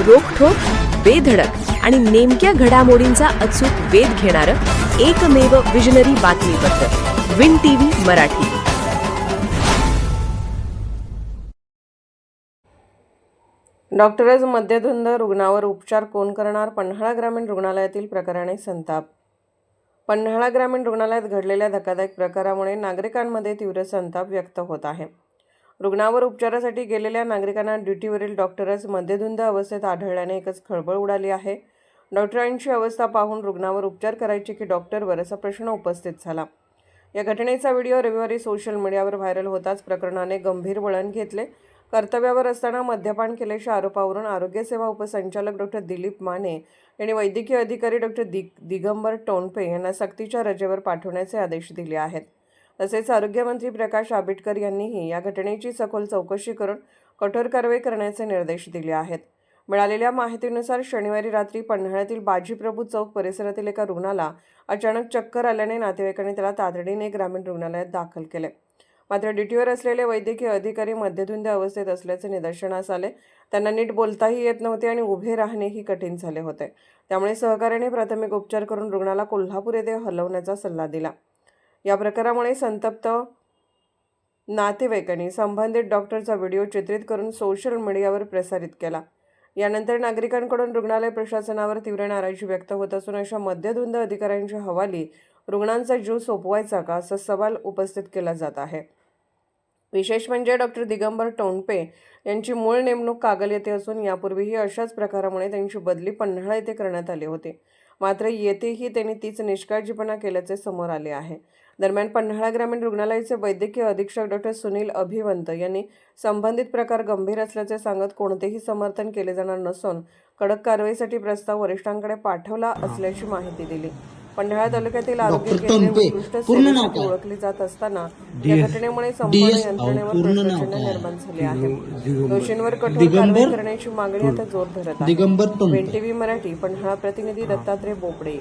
रोखठोक, बेधडक आणि नेमक्या घडामोडींचा अचूक वेध घेणारं एकमेव विजनरी बातमीपत्र विन टीव्ही मराठी. डॉक्टरच मद्यधुंद रुग्णावर उपचार कोण करणार? पन्हाळा ग्रामीण रुग्णालयातील प्रकाराने संताप. पन्हाळा ग्रामीण रुग्णालयात घडलेल्या धक्कादायक प्रकारामुळे नागरिकांमध्ये तीव्र संताप व्यक्त होत आहे. रुग्णावर उपचारासाठी गेलेल्या नागरिकांना ड्युटीवरील डॉक्टरच मद्यधुंद अवस्थेत आढळल्याने एकच खळबळ उडाली आहे. डॉक्टरांची अवस्था पाहून रुग्णावर उपचार करायचे की डॉक्टरवर असा प्रश्न उपस्थित झाला. या घटनेचा व्हिडिओ रविवारी सोशल मीडियावर व्हायरल होताच प्रकरणाने गंभीर वळण घेतले. कर्तव्यावर असताना मद्यपान केल्याच्या आरोपावरून आरोग्यसेवा उपसंचालक डॉक्टर दिलीप माने यांनी वैद्यकीय अधिकारी डॉक्टर दिगंबर टोणपे यांना सक्तीच्या रजेवर पाठवण्याचे आदेश दिले आहेत. तसेच आरोग्यमंत्री प्रकाश आंबेडकर यांनीही या घटनेची सखोल चौकशी करून कठोर कारवाई करण्याचे निर्देश दिले आहेत. मिळालेल्या माहितीनुसार शनिवारी रात्री पन्हाळ्यातील बाजीप्रभू चौक परिसरातील एका रुग्णाला अचानक चक्कर आल्याने नातेवाईकांनी त्याला तातडीने ग्रामीण रुग्णालयात दाखल केले. मात्र ड्युटीवर असलेले वैद्यकीय अधिकारी मद्यधुंद अवस्थेत असल्याचे निदर्शनास आले. त्यांना नीट बोलताही येत नव्हते आणि उभे राहणेही कठीण झाले होते. त्यामुळे सहकार्याने प्राथमिक उपचार करून रुग्णाला कोल्हापूर येथे हलवण्याचा सल्ला दिला. या प्रकारामुळे संतप्त नातेवाईकांनी संबंधित डॉक्टरचा व्हिडिओ चित्रित करून सोशल मीडियावर प्रसारित केला. यानंतर नागरिकांकडून रुग्णालय प्रशासनावर तीव्र नाराजी व्यक्त होत असून अशा मद्यधुंद अधिकाऱ्यांच्या हवाली रुग्णांचा जीव सोपवायचा का असा सवाल उपस्थित केला जात आहे. विशेष म्हणजे डॉक्टर दिगंबर टोणपे यांची मूळ नेमणूक कागल येथे असून यापूर्वीही अशाच प्रकारामुळे त्यांची बदली पन्हाळा येथे करण्यात आली होती. मात्र येथेही त्यांनी तीच निष्काळजीपणा केल्याचे समोर आले आहे. दरम्यान पन्हाळा ग्रामीण रुग्णालयाचे वैद्यकीय अधीक्षक डॉक्टर सुनील अभिवंत यांनी संबंधित प्रकार गंभीर असल्याचे सांगत कोणतेही समर्थन केले जाणार नसून कडक कारवाईसाठी प्रस्ताव वरिष्ठांकडे पाठवला असल्याची माहिती दिली. पन्हाळा तालुक्यातील आरोग्य केंद्रे उत्कृष्ट सेवेसाठी ओळखली जात असताना या घटनेमुळे संपूर्ण यंत्रणेवर प्रश्नचिन्ह निर्माण झाले आहे. दोषींवर कठोर कारवाई करण्याची मागणी आता जोर धरत आहे. विन टीव्ही मराठी पन्हाळा प्रतिनिधी दत्तात्रय बोपडे.